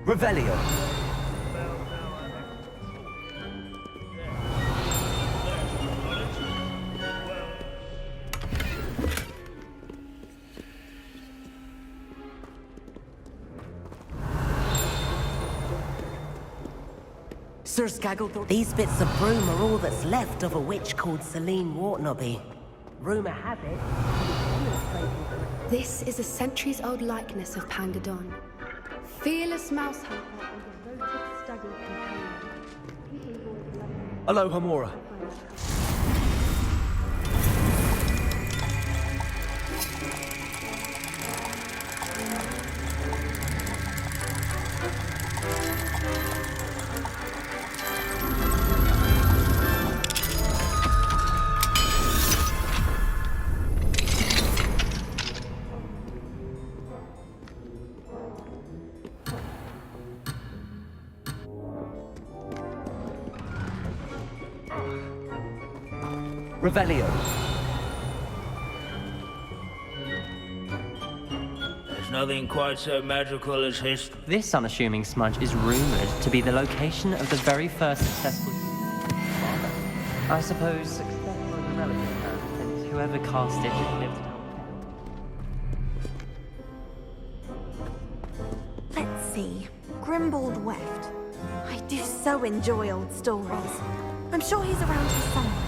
Revelio. Sir Skagglethorpe. These bits of broom are all that's left of a witch called Celine Wartnobby. Rumour has it. This is a centuries-old likeness of Pangadon. Fearless mouse hunter and devoted study companion. Hello, Hamora. Revelio. There's nothing quite so magical as history. This unassuming smudge is rumored to be the location of the very first successful I suppose success was irrelevant, since whoever cast it lived. Let's see. Grimbled Weft. I do so enjoy old stories. I'm sure he's around here somewhere.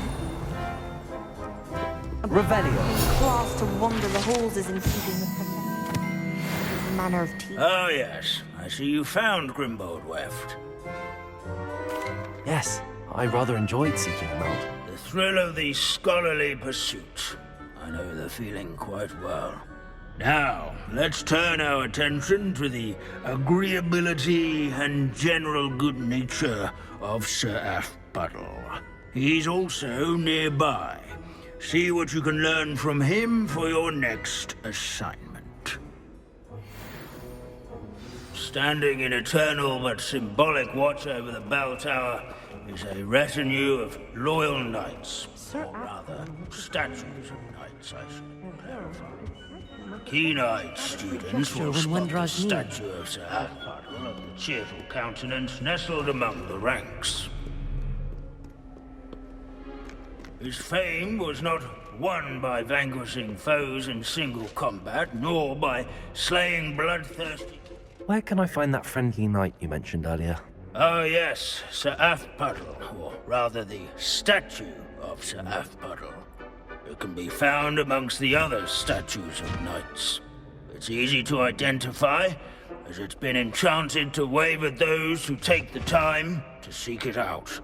Revelio. Class to wander the halls is in keeping with Professor's manner of teaching. Oh yes, I see you found Grimbold Weft. Yes, I rather enjoyed seeking him out. The thrill of the scholarly pursuit. I know the feeling quite well. Now, let's turn our attention to the agreeability and general good nature of Sir Athpuddle. He's also nearby. See what you can learn from him for your next assignment. Standing in eternal but symbolic watch over the bell tower is a retinue of loyal knights, or rather, statues of knights, I should clarify. Keen-eyed students will spot the statue of Sir Athpuddle of the cheerful countenance nestled among the ranks. His fame was not won by vanquishing foes in single combat, nor by slaying bloodthirsty... Where can I find that friendly knight you mentioned earlier? Oh yes, Sir Athpuddle, or rather the statue of Sir Athpuddle. It can be found amongst the other statues of knights. It's easy to identify, as it's been enchanted to wave at those who take the time to seek it out.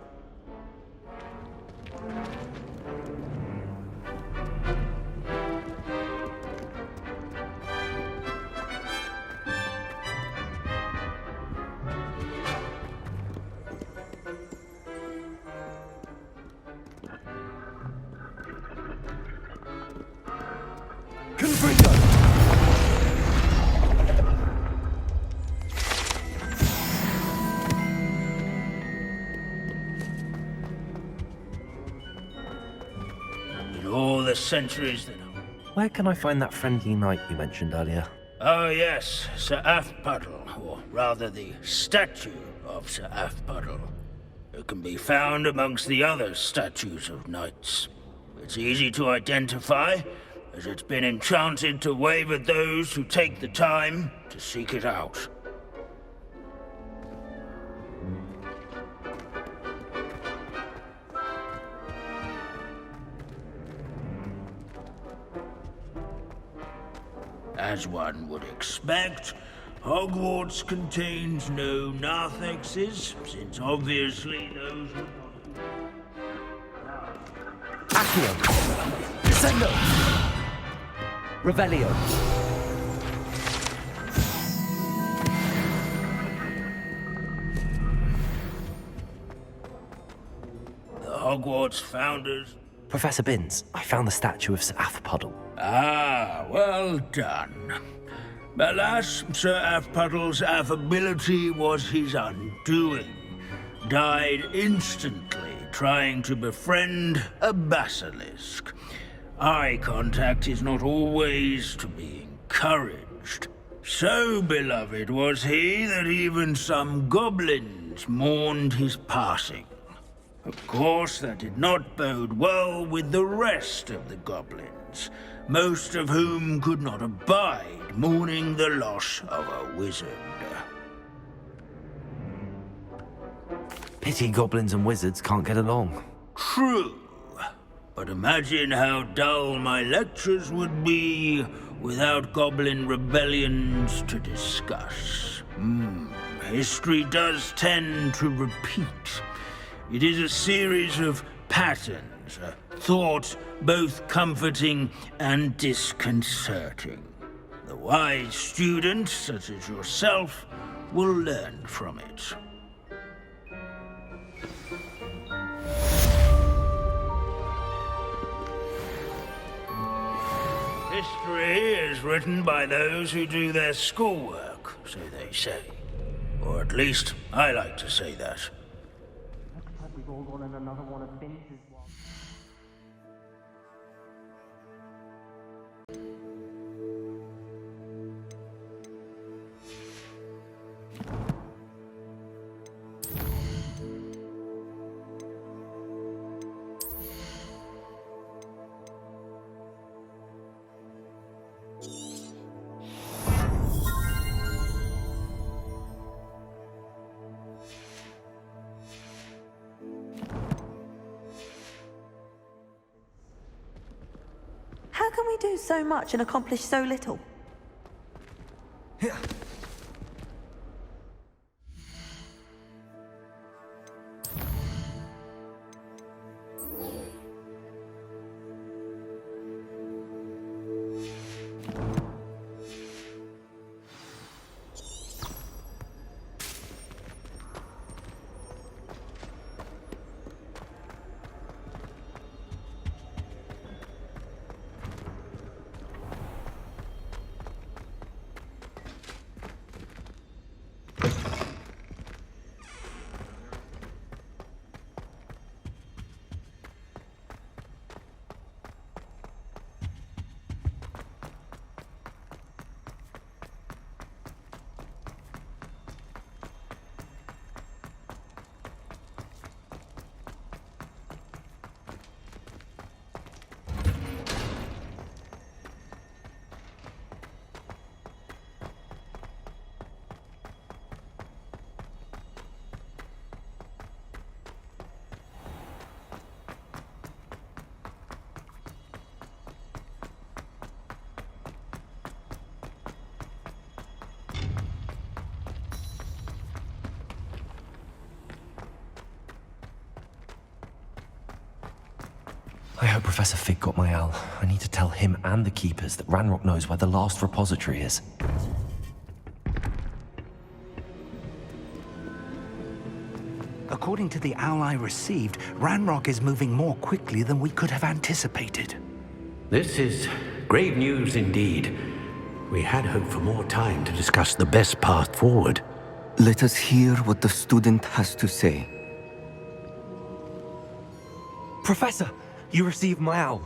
Confringo! In all the centuries that... Where can I find that friendly knight you mentioned earlier? Oh yes, Sir Athpuddle, or rather the statue of Sir Athpuddle. It can be found amongst the other statues of knights. It's easy to identify, as it's been enchanted to wave at those who take the time to seek it out. As one would expect, Hogwarts contains no narthexes, since obviously those would not... Accio! Descendo! Revelio. The Hogwarts founders... Professor Binns, I found the statue of Sir Athpuddle. Ah, well done. Alas, Sir Athpuddle's affability was his undoing. Died instantly trying to befriend a basilisk. Eye contact is not always to be encouraged. So beloved was he that even some goblins mourned his passing. Of course, that did not bode well with the rest of the goblins, most of whom could not abide mourning the loss of a wizard. Pity goblins and wizards can't get along. True. But imagine how dull my lectures would be without goblin rebellions to discuss. History does tend to repeat. It is a series of patterns, a thought both comforting and disconcerting. The wise student, such as yourself, will learn from it. History is written by those who do their schoolwork, so they say. Or at least, I like to say that. We've all gone in another one of Vince's one. How can we do so much and accomplish so little? I hope Professor Fig got my owl. I need to tell him and the Keepers that Ranrock knows where the last repository is. According to the owl I received, Ranrock is moving more quickly than we could have anticipated. This is grave news indeed. We had hoped for more time to discuss the best path forward. Let us hear what the student has to say. Professor, you received my owl.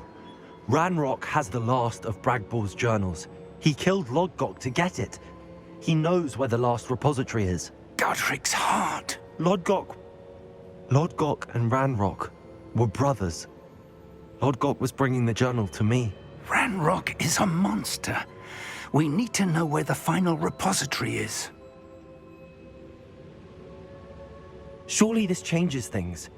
Ranrock has the last of Bragbor's journals. He killed Lodgok to get it. He knows where the last repository is. Godric's heart. Lodgok and Ranrock were brothers. Lodgok was bringing the journal to me. Ranrock is a monster. We need to know where the final repository is. Surely this changes things.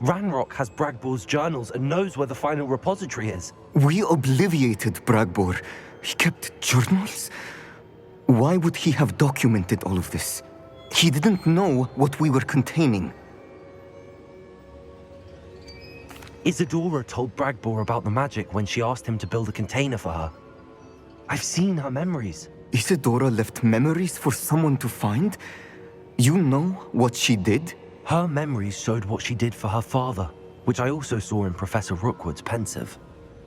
Ranrock has Bragbor's journals and knows where the final repository is. We obliviated Bragbor. He kept journals? Why would he have documented all of this? He didn't know what we were containing. Isadora told Bragbor about the magic when she asked him to build a container for her. I've seen her memories. Isadora left memories for someone to find? You know what she did? Her memories showed what she did for her father, which I also saw in Professor Rookwood's pensive.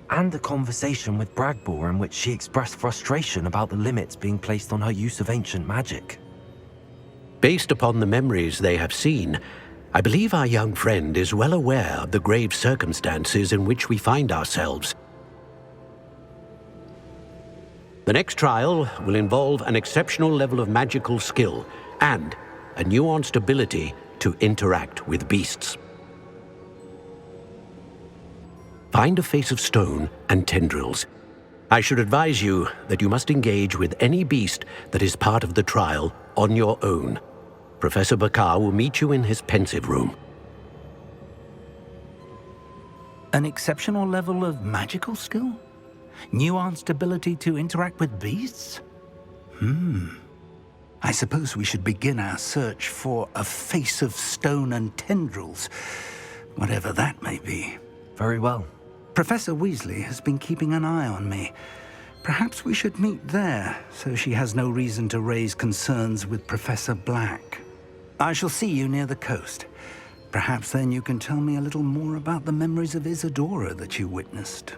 And a conversation with Bragbor in which she expressed frustration about the limits being placed on her use of ancient magic. Based upon the memories they have seen, I believe our young friend is well aware of the grave circumstances in which we find ourselves. The next trial will involve an exceptional level of magical skill and a nuanced ability to interact with beasts. Find a face of stone and tendrils. I should advise you that you must engage with any beast that is part of the trial on your own. Professor Bakar will meet you in his pensive room. An exceptional level of magical skill? Nuanced ability to interact with beasts? I suppose we should begin our search for a face of stone and tendrils, whatever that may be. Very well. Professor Weasley has been keeping an eye on me. Perhaps we should meet there, so she has no reason to raise concerns with Professor Black. I shall see you near the coast. Perhaps then you can tell me a little more about the memories of Isadora that you witnessed.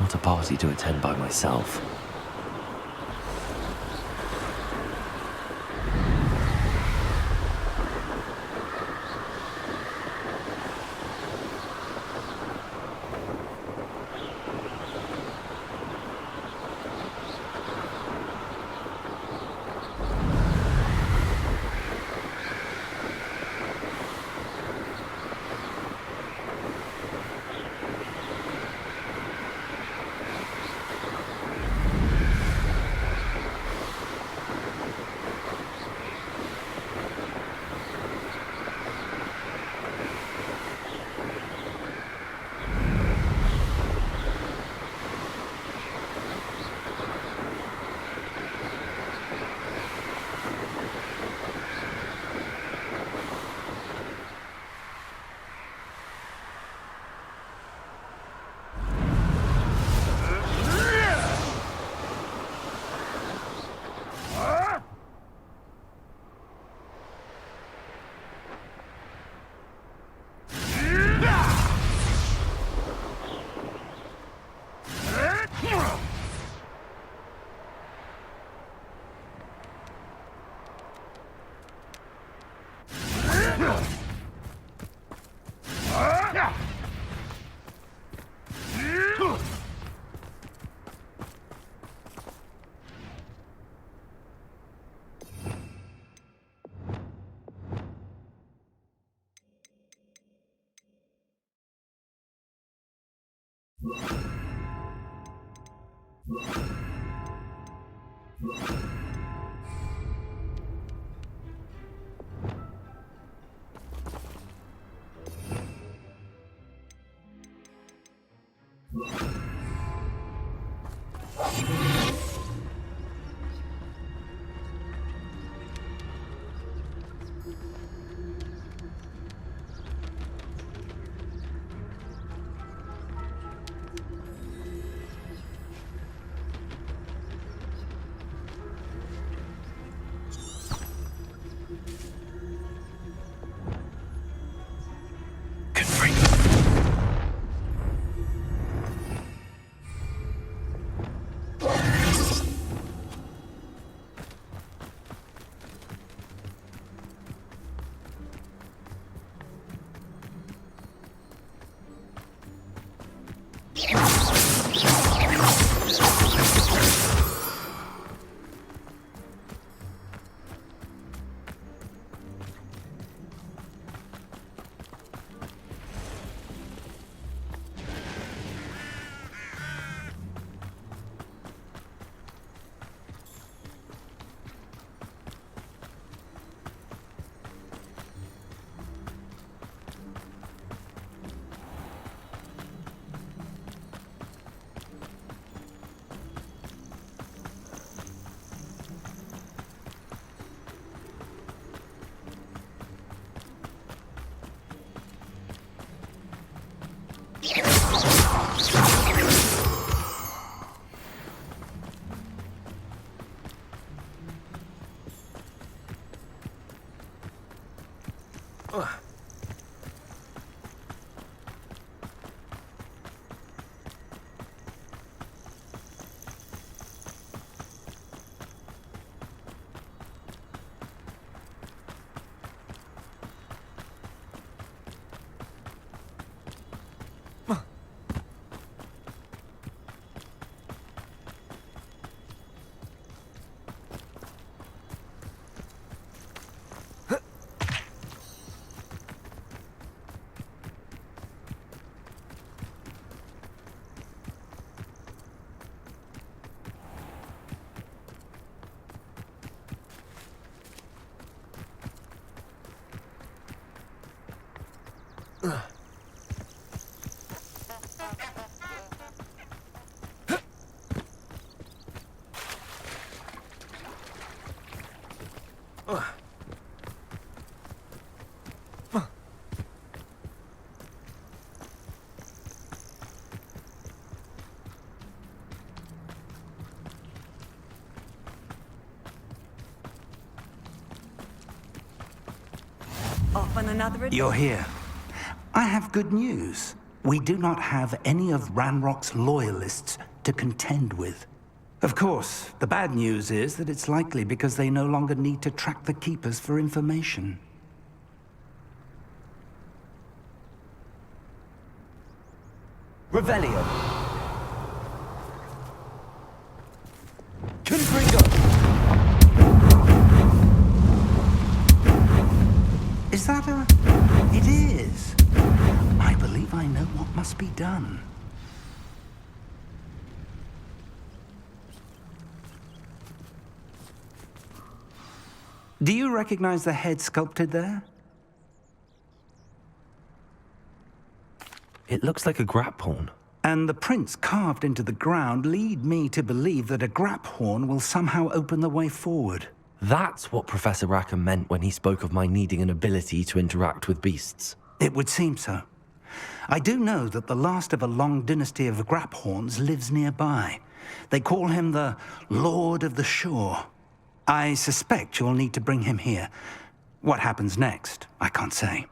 Not a party to attend by myself. Off on another You're here. I have good news. We do not have any of Ranrock's loyalists to contend with. Of course, the bad news is that it's likely because they no longer need to track the Keepers for information. Revelio. Confringo. Is that a... It is. I believe I know what must be done. Do you recognize the head sculpted there? It looks like a grap horn. And the prints carved into the ground lead me to believe that a grap horn will somehow open the way forward. That's what Professor Rackham meant when he spoke of my needing an ability to interact with beasts. It would seem so. I do know that the last of a long dynasty of grap horns lives nearby. They call him the Lord of the Shore. I suspect you'll need to bring him here. What happens next, I can't say.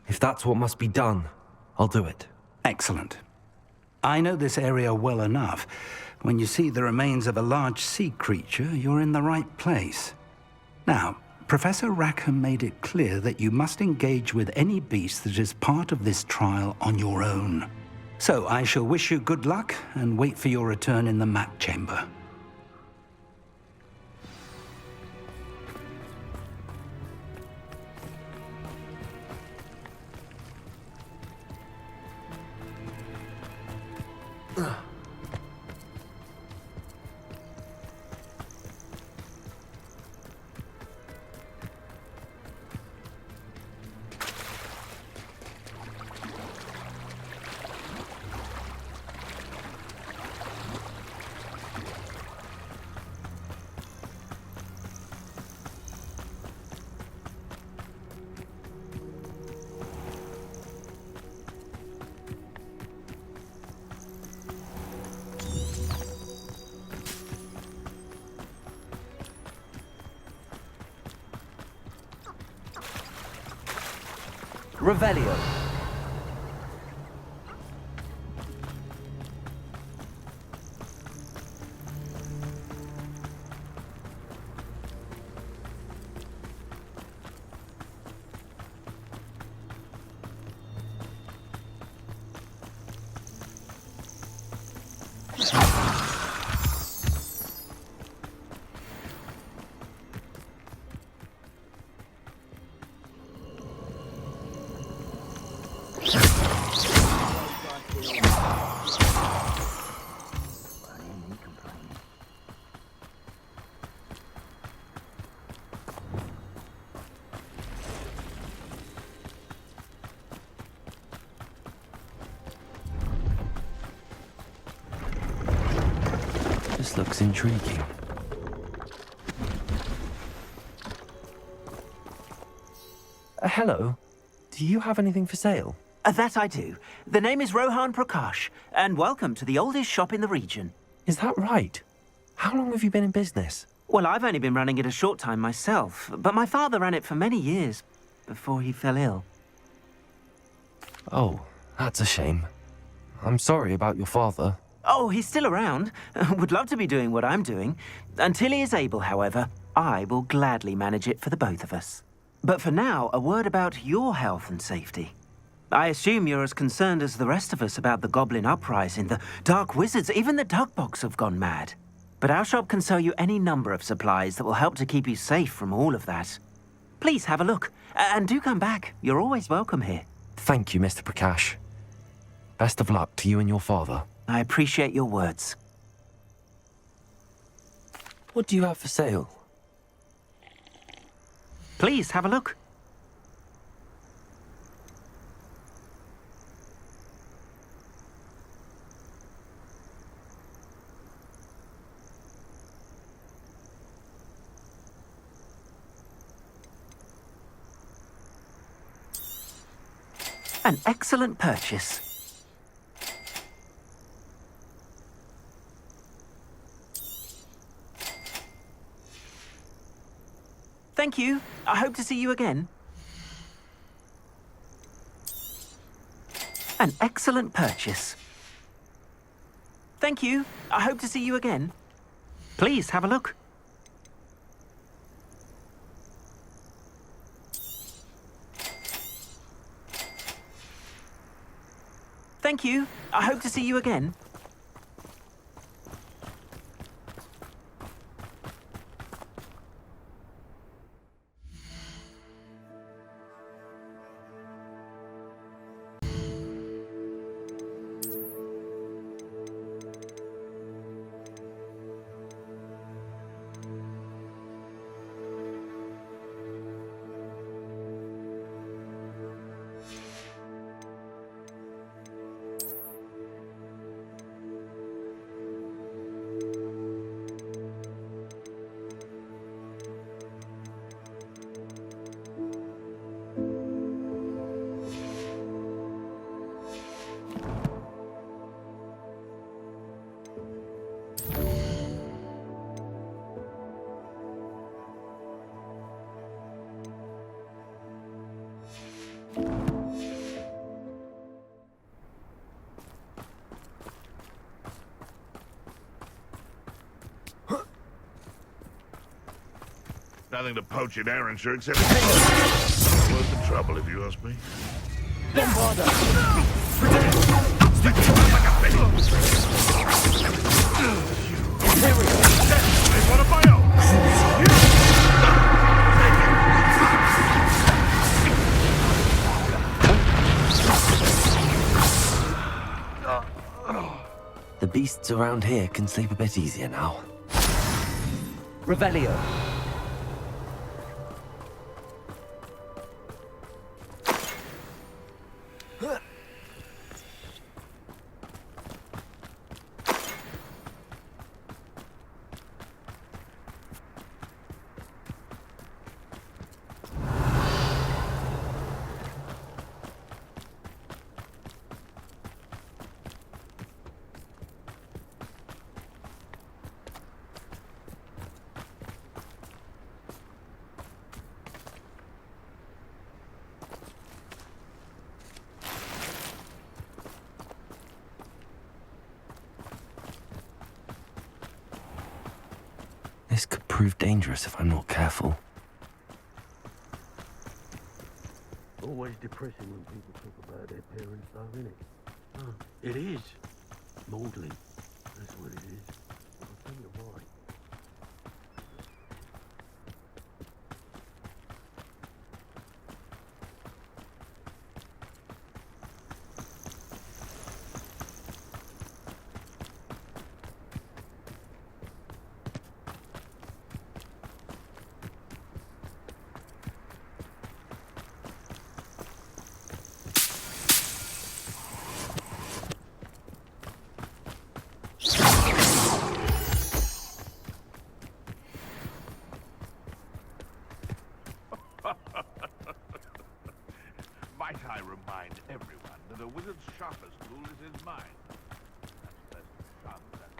If that's what must be done, I'll do it. Excellent. I know this area well enough. When you see the remains of a large sea creature, you're in the right place. Now, Professor Rackham made it clear that you must engage with any beast that is part of this trial on your own. So I shall wish you good luck and wait for your return in the map chamber. Revelio. This looks intriguing. Hello. Do you have anything for sale? That I do. The name is Rohan Prakash, and welcome to the oldest shop in the region. Is that right? How long have you been in business? Well, I've only been running it a short time myself, but my father ran it for many years before he fell ill. Oh, that's a shame. I'm sorry about your father. Oh, he's still around. Would love to be doing what I'm doing. Until he is able, however, I will gladly manage it for the both of us. But for now, a word about your health and safety. I assume you're as concerned as the rest of us about the Goblin Uprising, the Dark Wizards, even the Dugbogs have gone mad. But our shop can sell you any number of supplies that will help to keep you safe from all of that. Please have a look, and do come back. You're always welcome here. Thank you, Mr. Prakash. Best of luck to you and your father. I appreciate your words. What do you have for sale? Please have a look. An excellent purchase. Thank you. I hope to see you again. An excellent purchase. Thank you. I hope to see you again. Please have a look. Thank you. I hope to see you again. Nothing to poach in Arrowshire except worth the trouble, if you ask me. One of my own. The beasts around here can sleep a bit easier now. Revelio. This could prove dangerous if I'm not careful. Always depressing when people talk about their parents, though, isn't it? Oh, it is. Maudlin. That's what it is. I think you're right. Might I remind everyone that a wizard's sharpest tool is his mind. That's fun, that.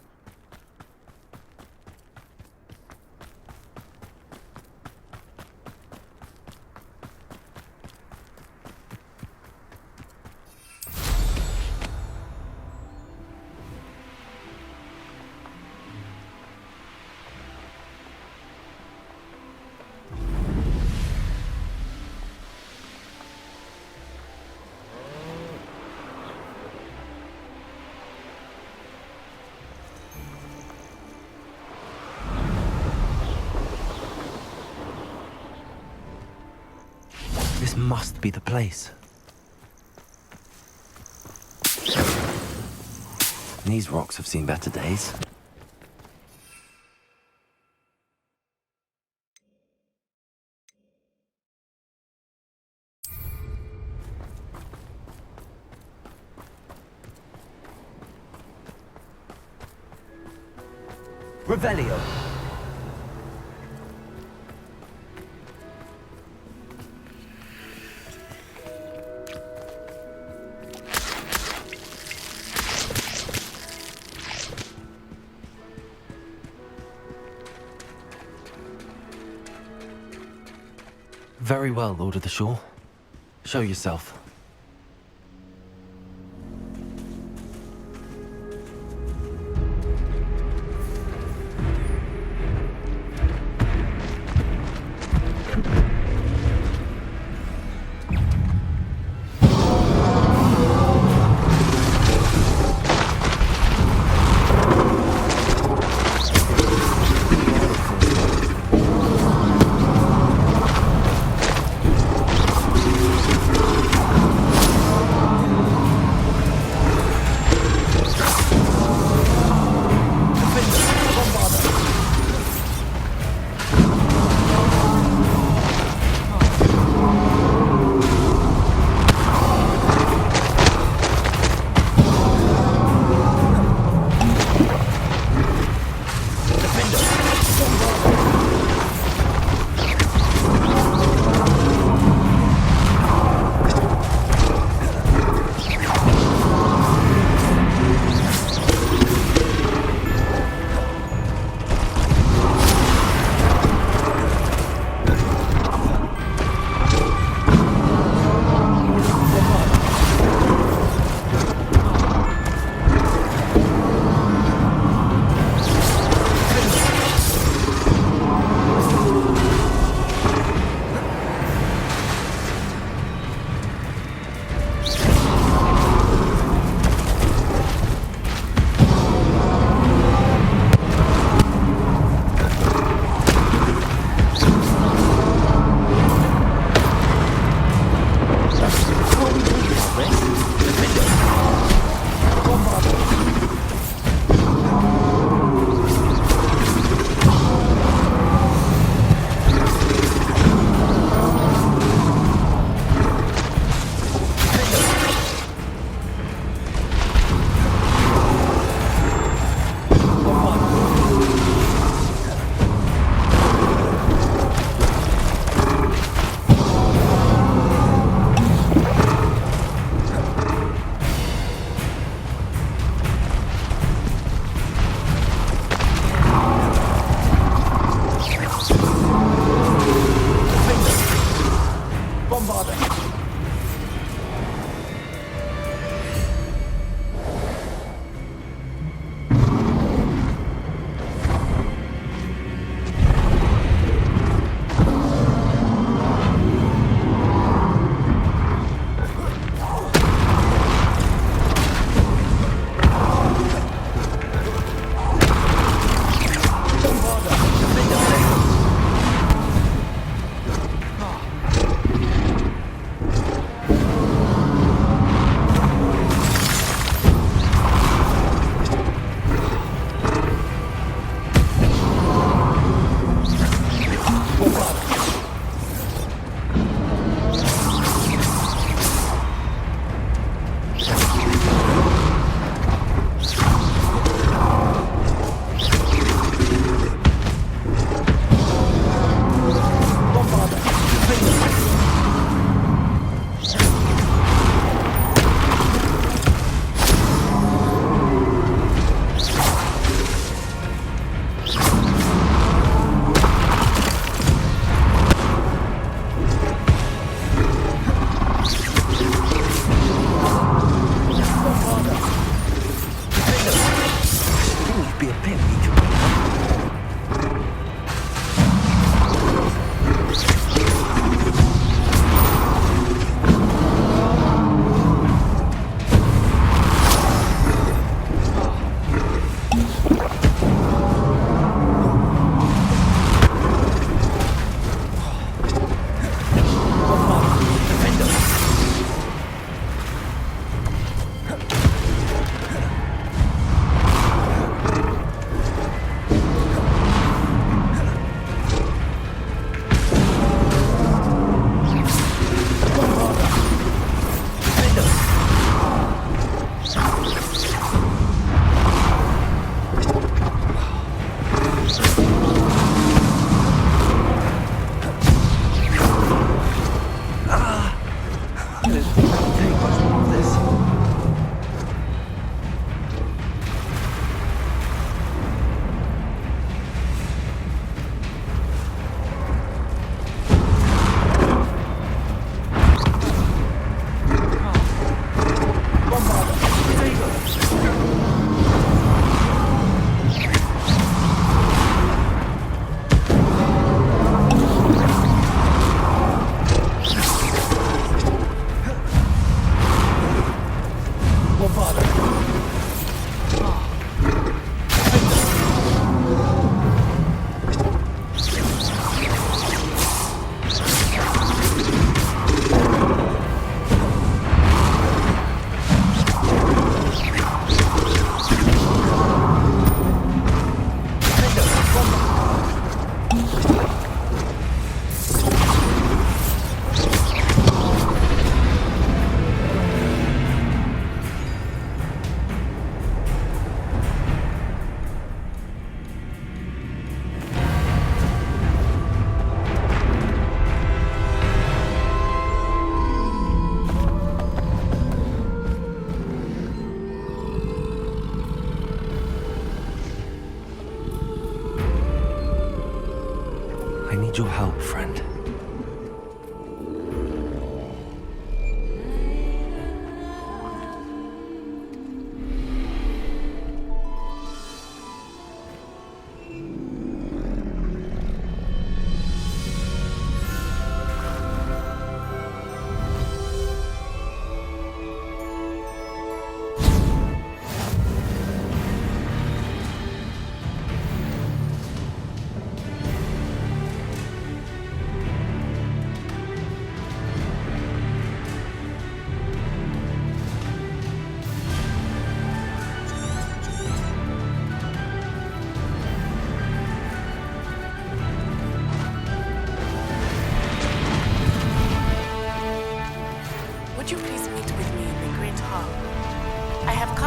must be the place. These rocks have seen better days. Revelio. Very well, Lord of the Shore. Show yourself.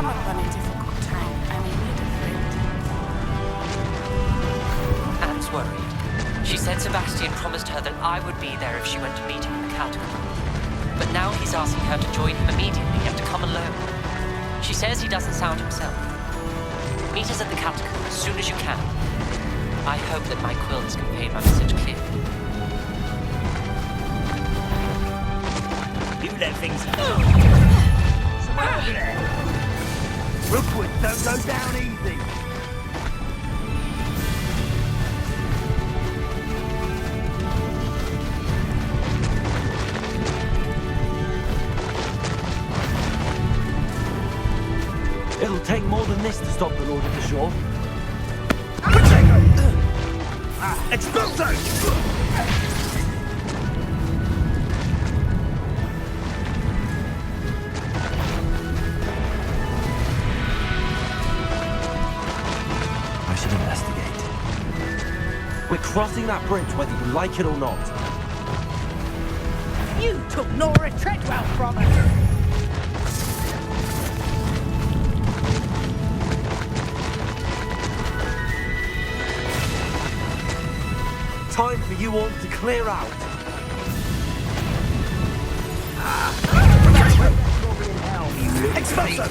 come up on a difficult time. I may need a friend. Anne's worried. She said Sebastian promised her that I would be there if she went to meet him in the catacomb. But now he's asking her to join him immediately and to come alone. She says he doesn't sound himself. Meet us at the catacomb as soon as you can. I hope that my quills convey my message clearly. You let things go. Rookwood, don't go down easy. It'll take more than this to stop the Lord of the Shore. Expulso! I should investigate. We're crossing that bridge whether you like it or not. You took Nora Treadwell from her! Time for you all to clear out. Expulso!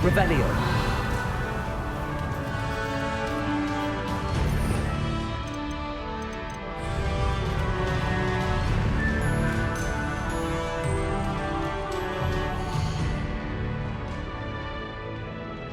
Revelio.